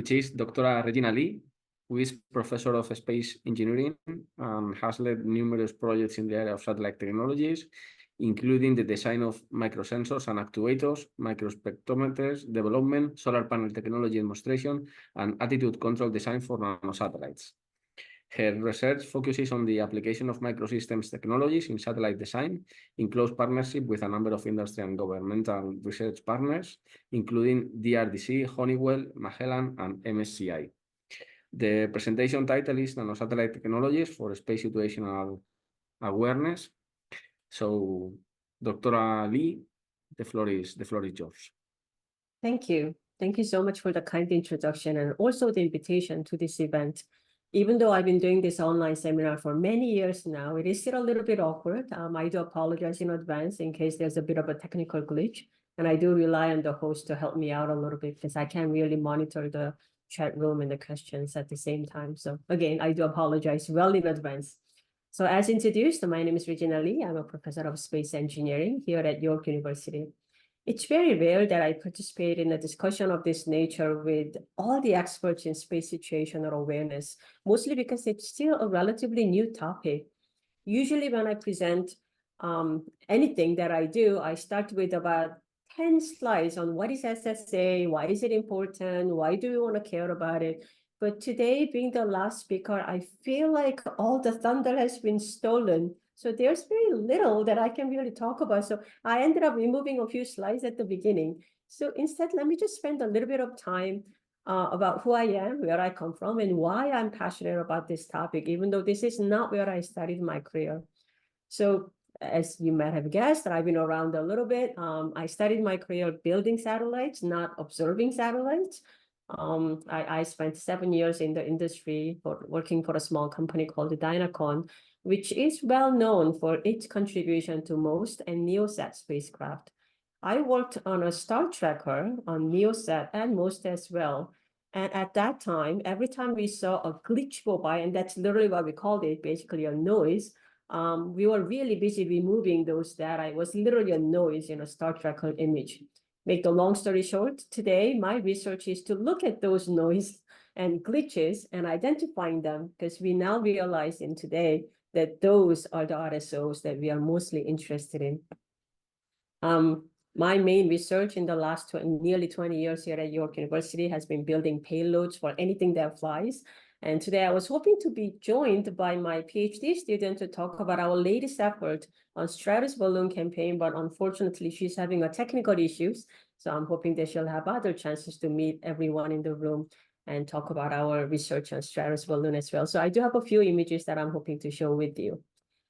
which is Dr. Regina Lee, who is professor of space engineering and has led numerous projects in the area of satellite technologies, including the design of microsensors and actuators, microspectrometers development, solar panel technology demonstration, and attitude control design for nanosatellites. Her research focuses on the application of microsystems technologies in satellite design, in close partnership with a number of industry and governmental research partners, including DRDC, Honeywell, Magellan, and MSCI. The presentation title is Nanosatellite Technologies for Space Situational Awareness. So, Dr. Lee, the floor is yours. Thank you. Thank you so much for the kind introduction and also the invitation to this event. Even though I've been doing this online seminar for many years now, it is still a little bit awkward. I do apologize in advance in case there's a bit of a technical glitch. And I do rely on the host to help me out a little bit because I can't really monitor the chat room and the questions at the same time. So again, I do apologize well in advance. So as introduced, my name is Regina Lee. I'm a professor of space engineering here at York University. It's very rare that I participate in a discussion of this nature with all the experts in space situational awareness, mostly because it's still a relatively new topic. Usually when I present anything that I do, I start with about 10 slides on what is SSA, why is it important, why do we want to care about it? But today, being the last speaker, I feel like all the thunder has been stolen. So there's very little that I can really talk about. So I ended up removing a few slides at the beginning. So instead, let me just spend a little bit of time about who I am, where I come from, and why I'm passionate about this topic, even though this is not where I started my career. So as you might have guessed, I've been around a little bit. I started my career building satellites, not observing satellites. I spent 7 years in the industry working for a small company called Dynacon, which is well known for its contribution to MOST and NeoSat spacecraft. I worked on a star tracker on NeoSat and MOST as well. And at that time, every time we saw a glitch go by, and that's literally what we called it, basically a noise, we were really busy removing those data. It was literally a noise in a star tracker image. Make the long story short, today, my research is to look at those noise and glitches and identifying them, because we now realize in today that those are the RSOs that we are mostly interested in. My main research in the last nearly 20 years here at York University has been building payloads for anything that flies. And today I was hoping to be joined by my PhD student to talk about our latest effort on Stratos Balloon campaign, but unfortunately she's having technical issues. So I'm hoping that she'll have other chances to meet everyone in the room and talk about our research on Stratos Balloon as well. So I do have a few images that I'm hoping to show with you.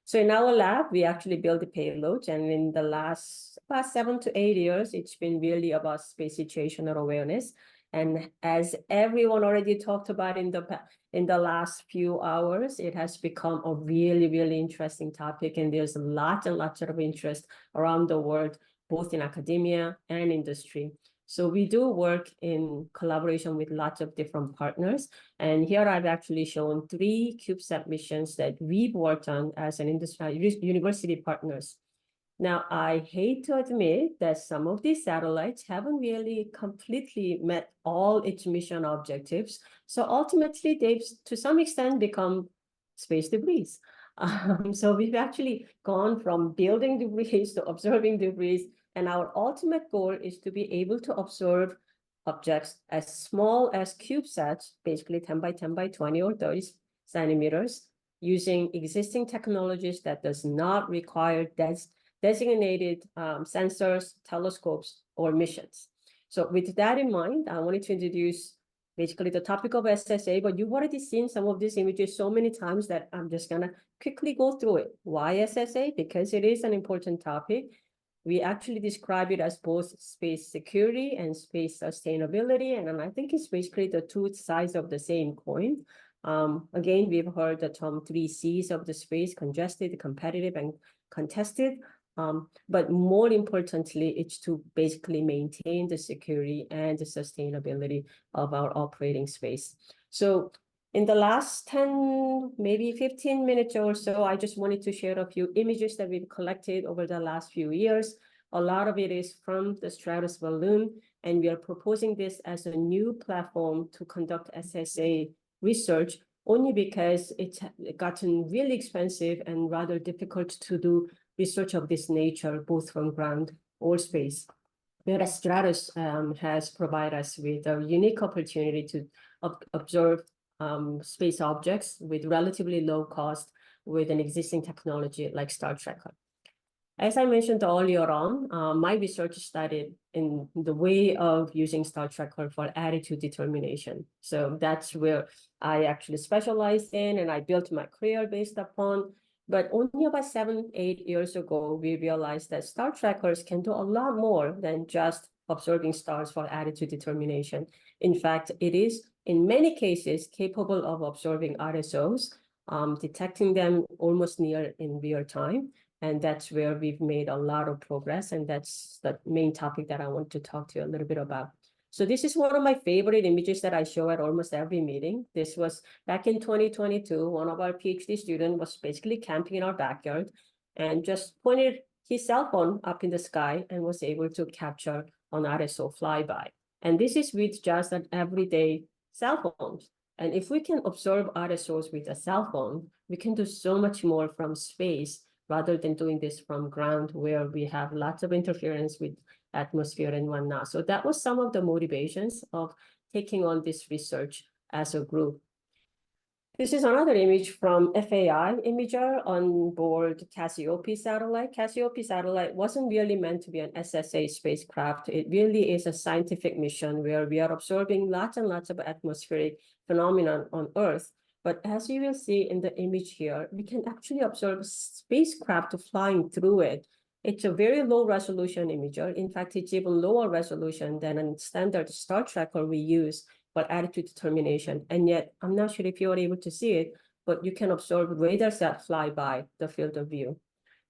So in our lab, we actually build the payloads, and in the last 7 to 8 years, it's been really about space situational awareness. And as everyone already talked about in the last few hours, it has become a really, really interesting topic, and there's lots and lots of interest around the world, both in academia and industry. So we do work in collaboration with lots of different partners. And here I've actually shown 3 CubeSat missions that we've worked on as an industry university partners. Now, I hate to admit that some of these satellites haven't really completely met all its mission objectives. So ultimately, they've to some extent become space debris. So we've actually gone from building debris to observing debris. And our ultimate goal is to be able to observe objects as small as CubeSats, basically 10 by 10 by 20 or 30 centimeters, using existing technologies that does not require designated sensors, telescopes, or missions. So with that in mind, I wanted to introduce basically the topic of SSA, but you've already seen some of these images so many times that I'm just gonna quickly go through it. Why SSA? Because it is an important topic. We actually describe it as both space security and space sustainability. And I think it's basically the two sides of the same coin. Again, we've heard the term 3 C's of the space: congested, competitive, and contested. But more importantly, it's to basically maintain the security and the sustainability of our operating space. So in the last 10, maybe 15 minutes or so, I just wanted to share a few images that we've collected over the last few years. A lot of it is from the Stratos Balloon. And we are proposing this as a new platform to conduct SSA research, only because it's gotten really expensive and rather difficult to do research of this nature, both from ground or space. Whereas Stratos has provided us with a unique opportunity to observe space objects with relatively low cost with an existing technology like Star Tracker. As I mentioned earlier on, my research studied in the way of using Star Tracker for attitude determination. So that's where I actually specialized in, and I built my career based upon. But only about 7-8 years ago, we realized that star trackers can do a lot more than just observing stars for attitude determination. In fact, it is in many cases capable of observing RSOs, detecting them almost near in real time. And that's where we've made a lot of progress. And that's the main topic that I want to talk to you a little bit about. So this is one of my favorite images that I show at almost every meeting. This was back in 2022. One of our PhD students was basically camping in our backyard and just pointed his cell phone up in the sky and was able to capture an RSO flyby. And this is with just an everyday cell phone. And if we can observe RSOs with a cell phone, we can do so much more from space rather than doing this from ground where we have lots of interference with atmosphere and whatnot. So that was some of the motivations of taking on this research as a group. This is another image from FAI imager on board Cassiope satellite. Cassiope satellite wasn't really meant to be an SSA spacecraft. It really is a scientific mission where we are observing lots and lots of atmospheric phenomena on Earth. But as you will see in the image here, we can actually observe spacecraft flying through it. It's a very low resolution imager. In fact, it's even lower resolution than a standard star tracker we use for attitude determination. And yet, I'm not sure if you are able to see it, but you can observe radars that fly by the field of view.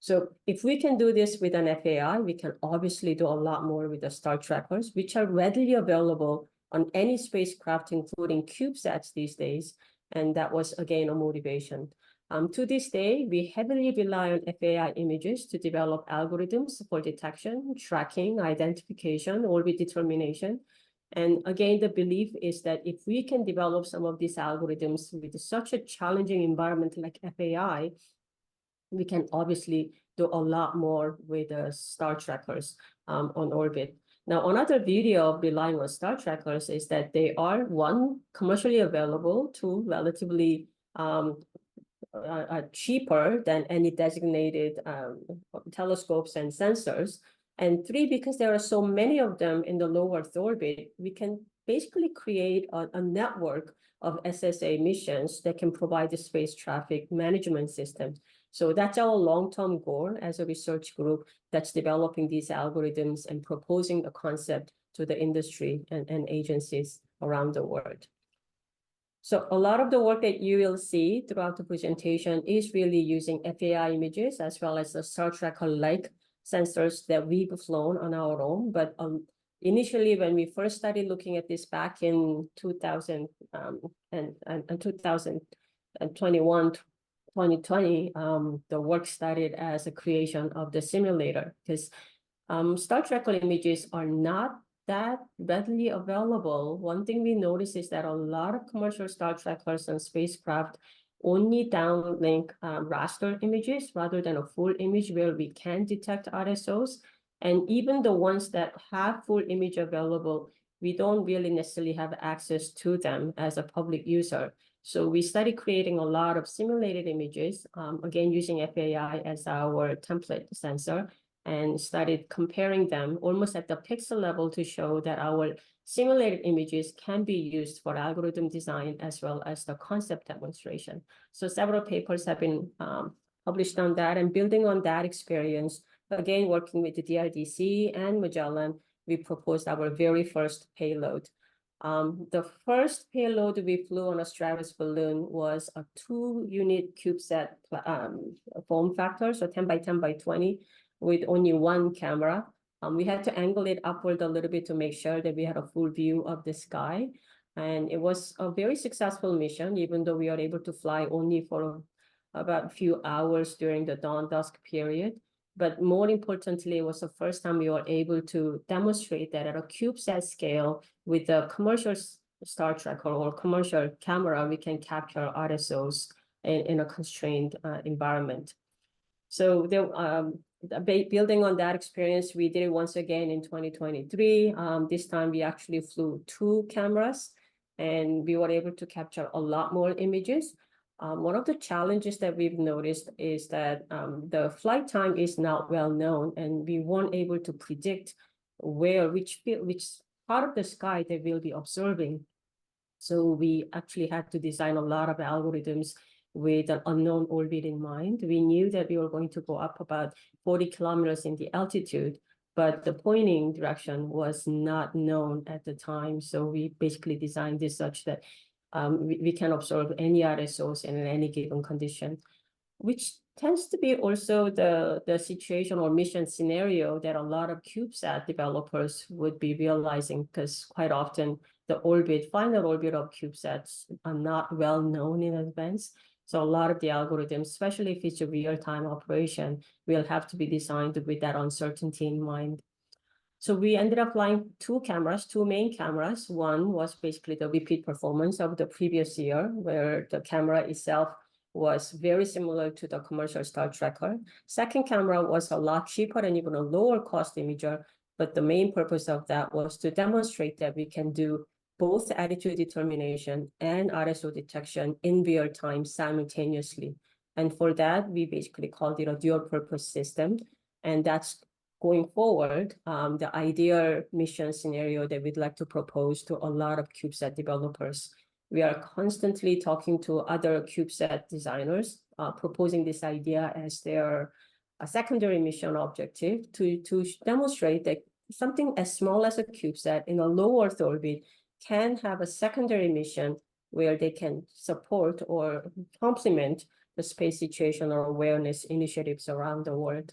So if we can do this with an FAI, we can obviously do a lot more with the star trackers, which are readily available on any spacecraft, including CubeSats these days. And that was, again, a motivation. To this day, we heavily rely on FAI images to develop algorithms for detection, tracking, identification, orbit determination. And again, the belief is that if we can develop some of these algorithms with such a challenging environment like FAI, we can obviously do a lot more with the star trackers on orbit. Now, another beauty of relying on star trackers is that they are, one, commercially available, two, relatively cheaper than any designated telescopes and sensors, and three, because there are so many of them in the low Earth orbit, we can basically create a network of SSA missions that can provide the space traffic management system. So that's our long-term goal as a research group that's developing these algorithms and proposing the concept to the industry and agencies around the world. So a lot of the work that you will see throughout the presentation is really using FAI images as well as the Star Tracker-like sensors that we've flown on our own. But initially, when we first started looking at this back in 2021, 2020, the work started as a creation of the simulator, because Star Tracker images are not that readily available. One thing we notice is that a lot of commercial star trackers and spacecraft only downlink raster images rather than a full image where we can detect RSOs. And even the ones that have full image available, we don't really necessarily have access to them as a public user. So we started creating a lot of simulated images, again, using FAI as our template sensor, and started comparing them almost at the pixel level to show that our simulated images can be used for algorithm design as well as the concept demonstration. So several papers have been published on that, and building on that experience, again, working with the DRDC and Magellan, we proposed our very first payload. The first payload we flew on a Stratos Balloon was a 2-unit CubeSat form factor, so 10 by 10 by 20, with only one camera. We had to angle it upward a little bit to make sure that we had a full view of the sky. And it was a very successful mission, even though we were able to fly only for about a few hours during the dawn dusk period. But more importantly, it was the first time we were able to demonstrate that at a CubeSat scale with a commercial star tracker or commercial camera, we can capture RSOs in a constrained environment. So building on that experience, we did it once again in 2023. This time we actually flew 2 cameras and we were able to capture a lot more images. One of the challenges that we've noticed is that the flight time is not well known, and we weren't able to predict which part of the sky they will be observing. So we actually had to design a lot of algorithms with an unknown orbit in mind. We knew that we were going to go up about 40 kilometers in the altitude, but the pointing direction was not known at the time. So we basically designed this such that we can observe any RSOs in any given condition, which tends to be also the situation or mission scenario that a lot of CubeSat developers would be realizing, because quite often the final orbit of CubeSats are not well known in advance. So a lot of the algorithms, especially if it's a real-time operation, will have to be designed with that uncertainty in mind. So we ended up flying 2 main cameras. One was basically the repeat performance of the previous year, where the camera itself was very similar to the commercial star tracker. Second camera was a lot cheaper and even a lower cost imager, but the main purpose of that was to demonstrate that we can do both attitude determination and RSO detection in real time simultaneously. And for that, we basically called it a dual purpose system. And that's going forward, the ideal mission scenario that we'd like to propose to a lot of CubeSat developers. We are constantly talking to other CubeSat designers, proposing this idea as their secondary mission objective to demonstrate that something as small as a CubeSat in a low Earth orbit can have a secondary mission where they can support or complement the space situational awareness initiatives around the world.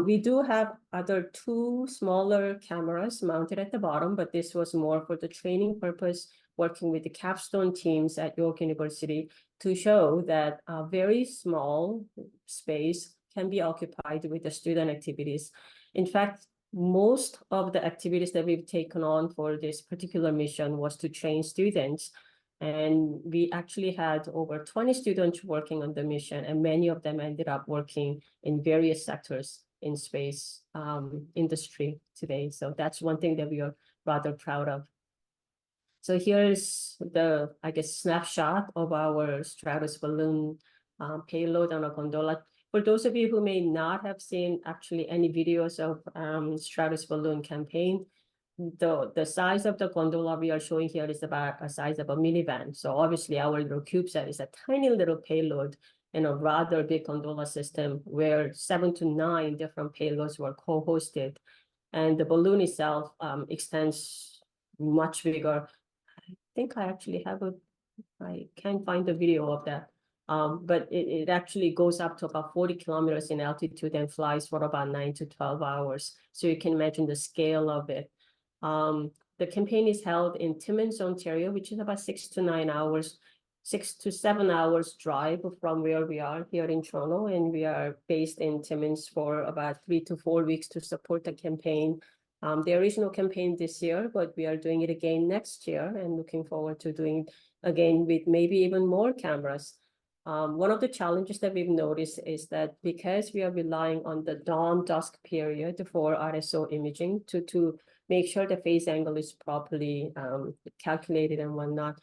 We do have other 2 smaller cameras mounted at the bottom, but this was more for the training purpose, working with the capstone teams at York University to show that a very small space can be occupied with the student activities. In fact, most of the activities that we've taken on for this particular mission was to train students. And we actually had over 20 students working on the mission, and many of them ended up working in various sectors in space industry today. So that's one thing that we are rather proud of. So here's the, I guess, snapshot of our Stratos Balloon payload on a gondola. For those of you who may not have seen actually any videos of Stratos Balloon campaign, the size of the gondola we are showing here is about the size of a minivan. So obviously our little CubeSat is a tiny little payload in a rather big gondola system where 7 to 9 different payloads were co-hosted. And the balloon itself extends much bigger. I think I actually have I can't find the video of that. But it actually goes up to about 40 kilometers in altitude and flies for about 9 to 12 hours. So you can imagine the scale of it. The campaign is held in Timmins, Ontario, which is about 6 to 7 hours drive from where we are here in Toronto. And we are based in Timmins for about 3 to 4 weeks to support the campaign. The original campaign this year, but we are doing it again next year and looking forward to doing it again with maybe even more cameras. One of the challenges that we've noticed is that because we are relying on the dawn-dusk period for RSO imaging to make sure the phase angle is properly calculated and whatnot,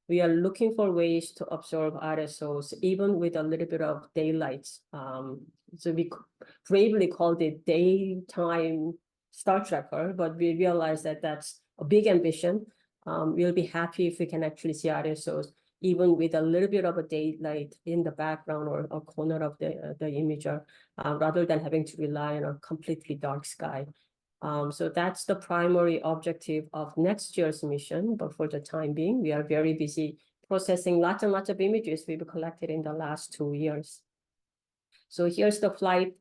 we are looking for ways to observe RSOs even with a little bit of daylight. So we bravely called it daytime star tracker, but we realize that that's a big ambition. We'll be happy if we can actually see RSOs even with a little bit of a daylight in the background or a corner of the imager, rather than having to rely on a completely dark sky. So that's the primary objective of next year's mission. But for the time being, we are very busy processing lots and lots of images we've collected in the last 2 years. So here's the flight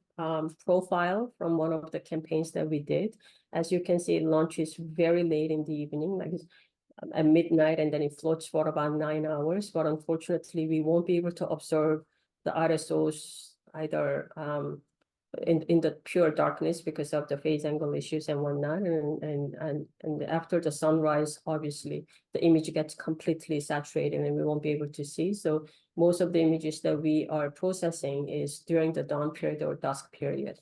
profile from one of the campaigns that we did. As you can see, it launches very late in the evening, like at midnight, and then it floats for about 9 hours. But unfortunately, we won't be able to observe the RSOs either in the pure darkness because of the phase angle issues and whatnot. And after the sunrise, obviously, the image gets completely saturated and we won't be able to see. So most of the images that we are processing is during the dawn period or dusk period.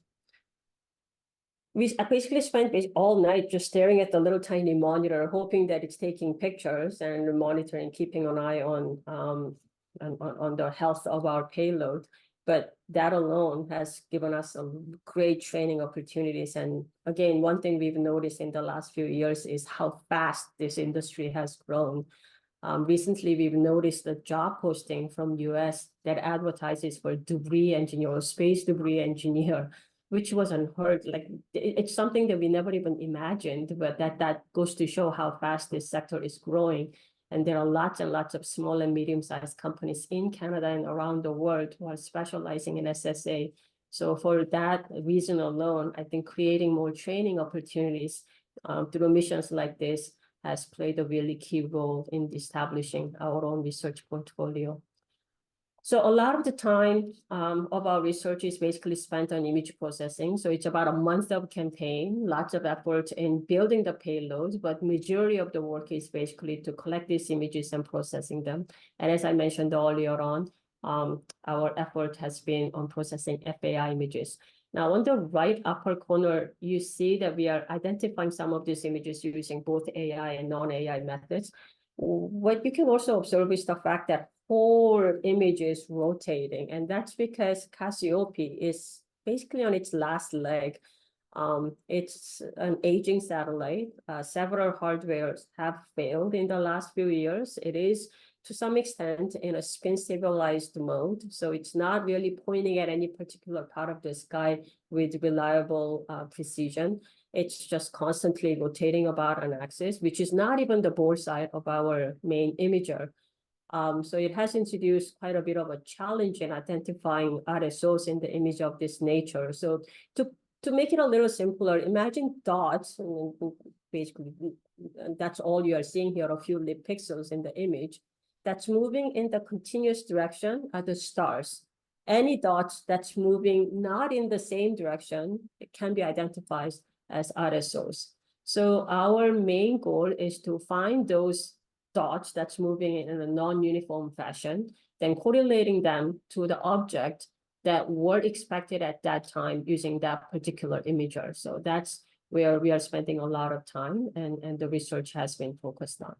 I basically spent all night just staring at the little tiny monitor, hoping that it's taking pictures and monitoring, keeping an eye on the health of our payload. But that alone has given us some great training opportunities. And again, one thing we've noticed in the last few years is how fast this industry has grown. Recently, we've noticed a job posting from US that advertises for debris engineer or space debris engineer, which was unheard. Like, it's something that we never even imagined, but that goes to show how fast this sector is growing. And there are lots and lots of small and medium-sized companies in Canada and around the world who are specializing in SSA. So for that reason alone, I think creating more training opportunities through missions like this has played a really key role in establishing our own research portfolio. So a lot of the time of our research is basically spent on image processing. So it's about a month of campaign, lots of effort in building the payloads, but majority of the work is basically to collect these images and processing them. And as I mentioned earlier on, our effort has been on processing FAI images. Now, on the right upper corner, you see that we are identifying some of these images using both AI and non-AI methods. What you can also observe is the fact that whole image is rotating, and that's because Cassiope is basically on its last leg. It's an aging satellite. Several hardwares have failed in the last few years. It is, to some extent, in a spin-stabilized mode, so it's not really pointing at any particular part of the sky with reliable precision. It's just constantly rotating about an axis, which is not even the bore side of our main imager. So it has introduced quite a bit of a challenge in identifying RSOs in the image of this nature. So to make it a little simpler, imagine dots, and basically that's all you are seeing here, a few pixels in the image, that's moving in the continuous direction are the stars. Any dots that's moving not in the same direction, it can be identified as RSOs. So our main goal is to find those dots that's moving in a non-uniform fashion, then correlating them to the object that were expected at that time using that particular imager. So that's where we are spending a lot of time, and the research has been focused on.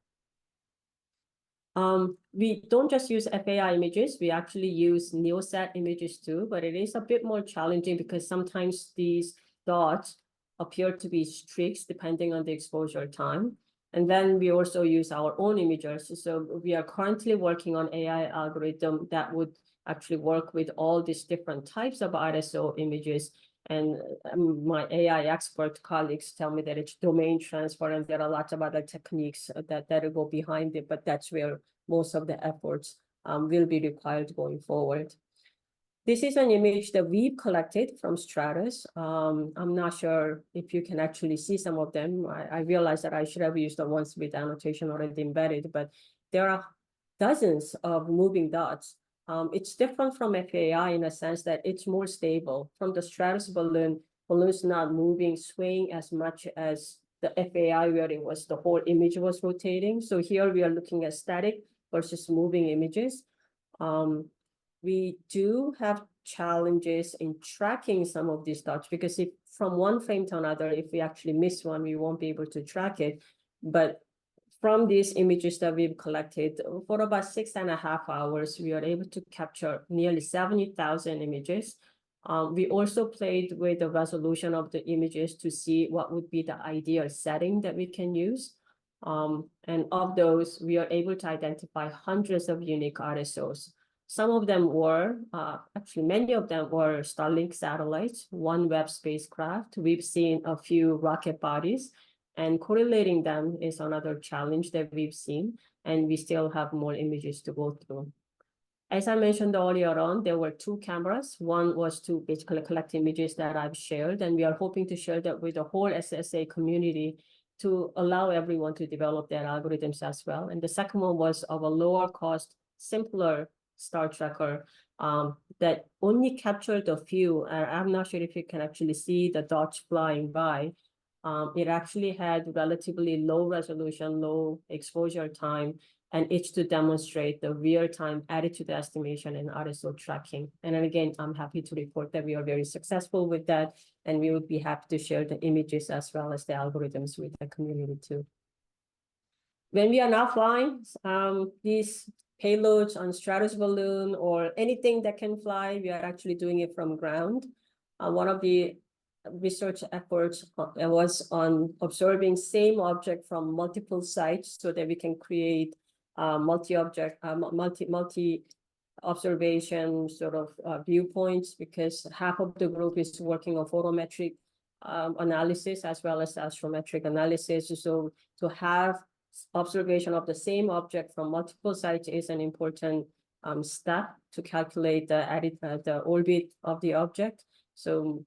We don't just use FAI images, we actually use NeoSat images too, but it is a bit more challenging because sometimes these dots appear to be streaks depending on the exposure time. And then we also use our own imagers. So we are currently working on AI algorithm that would actually work with all these different types of RSO images. And my AI expert colleagues tell me that it's domain transfer, and there are lots of other techniques that go behind it, but that's where most of the efforts will be required going forward. This is an image that we've collected from Stratos. I'm not sure if you can actually see some of them. I realized that I should have used the ones with annotation already embedded, but there are dozens of moving dots. It's different from FAI in a sense that it's more stable. From the Stratos balloon's not moving, swaying as much as the FAI, where it was the whole image was rotating. So here we are looking at static versus moving images. We do have challenges in tracking some of these dots, because if from one frame to another, if we actually miss one, we won't be able to track it. But from these images that we've collected, for about 6.5 hours, we are able to capture nearly 70,000 images. We also played with the resolution of the images to see what would be the ideal setting that we can use. And of those, we are able to identify hundreds of unique RSOs. Some of them were, actually many of them were Starlink satellites, OneWeb spacecraft. We've seen a few rocket bodies, and correlating them is another challenge that we've seen, and we still have more images to go through. As I mentioned earlier on, there were 2 cameras. One was to basically collect images that I've shared, and we are hoping to share that with the whole SSA community to allow everyone to develop their algorithms as well. And the second one was of a lower cost, simpler star tracker that only captured a few. I'm not sure if you can actually see the dots flying by. It actually had relatively low resolution, low exposure time, and it's to demonstrate the real-time attitude estimation and RSO tracking. And then again, I'm happy to report that we are very successful with that, and we would be happy to share the images as well as the algorithms with the community too. When we are now flying, these payloads on Stratos Balloon or anything that can fly, we are actually doing it from ground. One of the research efforts was on observing same object from multiple sites so that we can create multi-object, multi-observation sort of viewpoints, because half of the group is working on photometric analysis as well as astrometric analysis. So to have observation of the same object from multiple sites is an important step to calculate the orbit of the object. So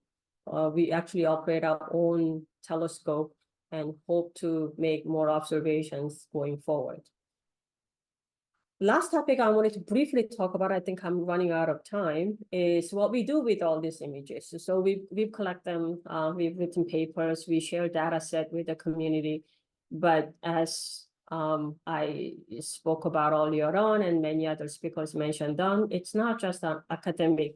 we actually operate our own telescope and hope to make more observations going forward. Last topic I wanted to briefly talk about, I think I'm running out of time, is what we do with all these images. So we collect them, we've written papers, we share data set with the community. But as I spoke about earlier on, and many other speakers mentioned on, it's not just an academic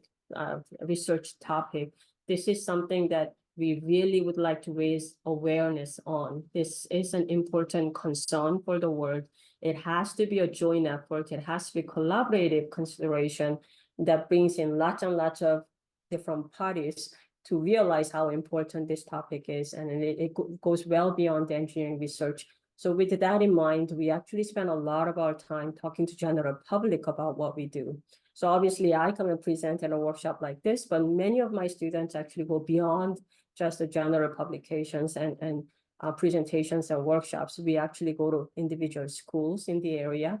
research topic. This is something that we really would like to raise awareness on. This is an important concern for the world. It has to be a joint effort. It has to be collaborative consideration that brings in lots and lots of different parties to realize how important this topic is. And it goes well beyond the engineering research. So with that in mind, we actually spend a lot of our time talking to general public about what we do. So obviously I come and present in a workshop like this, but many of my students actually go beyond just the general publications and presentations and workshops. We actually go to individual schools in the area.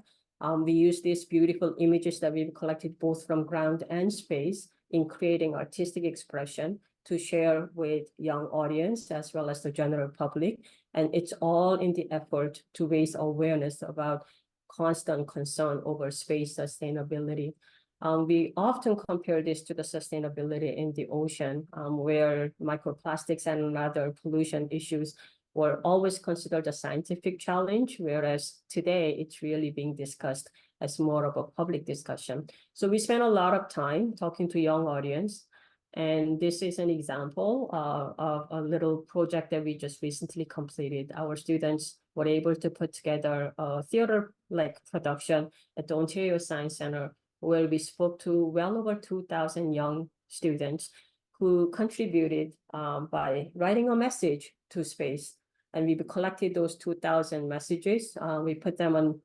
We use these beautiful images that we've collected both from ground and space in creating artistic expression to share with young audience as well as the general public. And it's all in the effort to raise awareness about constant concern over space sustainability. We often compare this to the sustainability in the ocean, where microplastics and other pollution issues were always considered a scientific challenge, whereas today it's really being discussed as more of a public discussion. So we spend a lot of time talking to young audience. And this is an example of a little project that we just recently completed. Our students were able to put together a theater-like production at the Ontario Science Centre, where we spoke to well over 2,000 young students who contributed by writing a message to space. And we collected those 2,000 messages. We put them on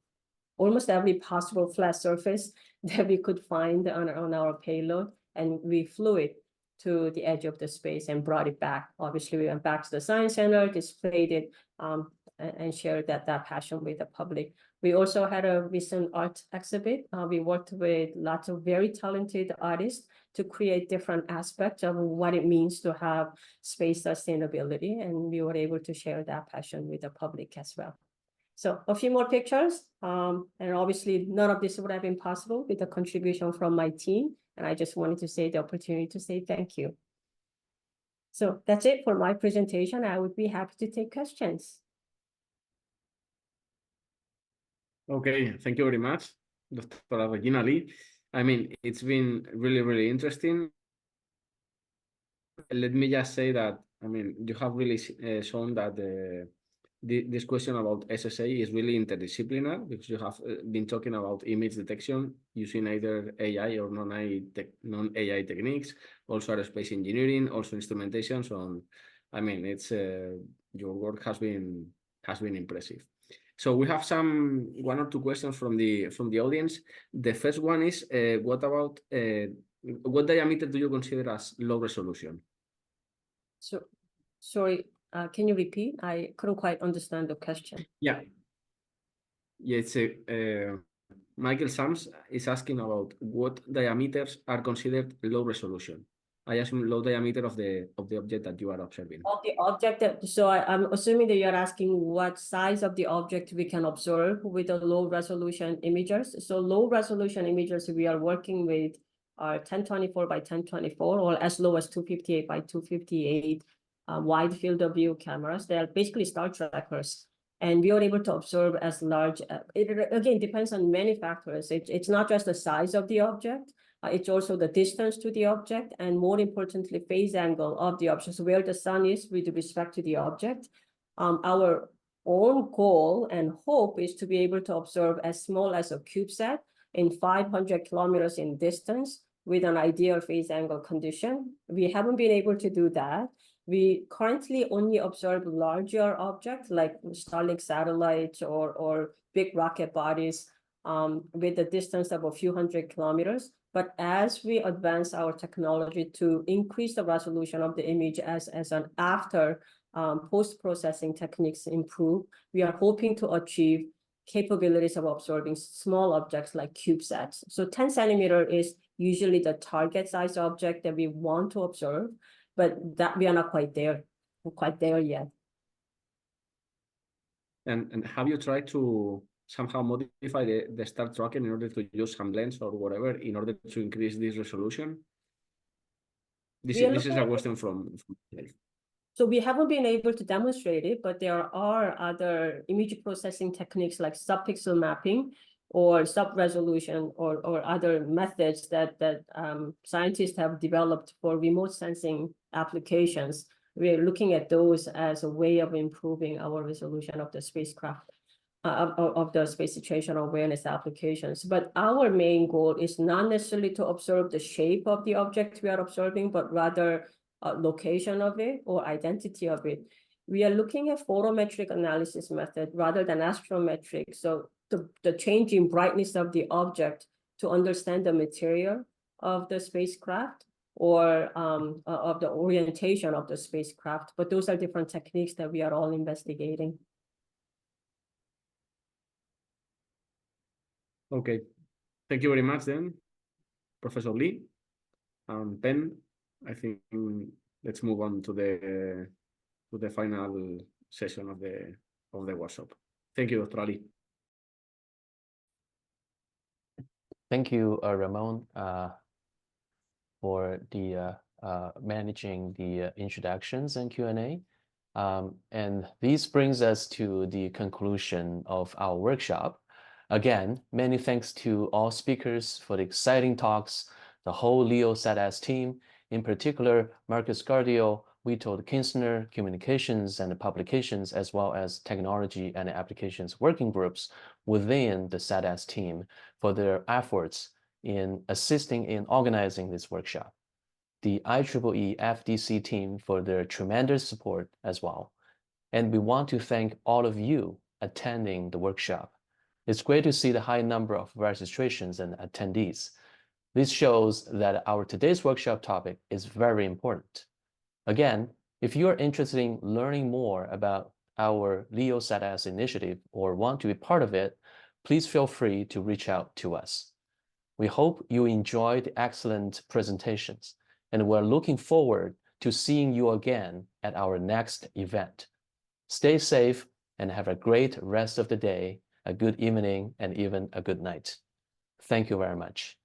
almost every possible flat surface that we could find on our payload, and we flew it to the edge of the space and brought it back. Obviously, we went back to the Science Center, displayed it, and shared that passion with the public. We also had a recent art exhibit. We worked with lots of very talented artists to create different aspects of what it means to have space sustainability, and we were able to share that passion with the public as well. So a few more pictures, and obviously none of this would have been possible with the contribution from my team, and I just wanted to say the opportunity to say thank you. So that's it for my presentation. I would be happy to take questions. Okay, thank you very much, Dr. Regina Lee. I mean, it's been really, really interesting. Let me just say that, I mean, you have really shown that this question about SSA is really interdisciplinary, because you have been talking about image detection using either AI or non-AI techniques, also aerospace engineering, also instrumentation. So, I mean, it's your work has been impressive. So we have one or two questions from the audience. The first one is, what about what diameter do you consider as low resolution? So, sorry, can you repeat? I couldn't quite understand the question. Yeah, it's Michael Sams is asking about what diameters are considered low resolution. I assume low diameter of the object that you are observing. Of the object, so I'm assuming that you're asking what size of the object we can observe with the low resolution imagers. So low resolution imagers we are working with are 1024 by 1024 or as low as 258 by 258 wide field of view cameras. They are basically star trackers. And we are able to observe as large, it again depends on many factors. It's not just the size of the object, it's also the distance to the object, and more importantly, phase angle of the object, so where the sun is with respect to the object. Our own goal and hope is to be able to observe as small as a CubeSat in 500 kilometers in distance with an ideal phase angle condition. We haven't been able to do that. We currently only observe larger objects like Starlink satellites or big rocket bodies with a distance of a few hundred kilometers. But as we advance our technology to increase the resolution of the image as an after post-processing techniques improve, we are hoping to achieve capabilities of observing small objects like CubeSats. So 10 centimeter is usually the target size object that we want to observe, but that we are not quite there yet. And have you tried to somehow modify the star tracker in order to use some lens or whatever in order to increase this resolution? This is a question from So we haven't been able to demonstrate it, but there are other image processing techniques like subpixel mapping or sub-resolution or other methods that scientists have developed for remote sensing applications. We're looking at those as a way of improving our resolution of the spacecraft, of the space situational awareness applications. But our main goal is not necessarily to observe the shape of the object we are observing, but rather location of it or identity of it. We are looking at photometric analysis method rather than astrometric. So the change in brightness of the object to understand the material of the spacecraft or of the orientation of the spacecraft. But those are different techniques that we are all investigating. Okay, thank you very much then, Professor Lee. Ben, I think let's move on to the final session of the workshop. Thank you, Dr. Ali. Thank you, Ramon, for the managing the introductions and Q&A. And this brings us to the conclusion of our workshop. Again, many thanks to all speakers for the exciting talks, the whole LEO SatS team, in particular, Marcus Gardio, Witold Kinsner, Communications and Publications, as well as Technology and Applications Working Groups within the SatS team for their efforts in assisting in organizing this workshop. The IEEE FDC team for their tremendous support as well. And we want to thank all of you attending the workshop. It's great to see the high number of registrations and attendees. This shows that our today's workshop topic is very important. Again, if you are interested in learning more about our LEO SatS initiative or want to be part of it, please feel free to reach out to us. We hope you enjoyed the excellent presentations, and we're looking forward to seeing you again at our next event. Stay safe and have a great rest of the day, a good evening, and even a good night. Thank you very much.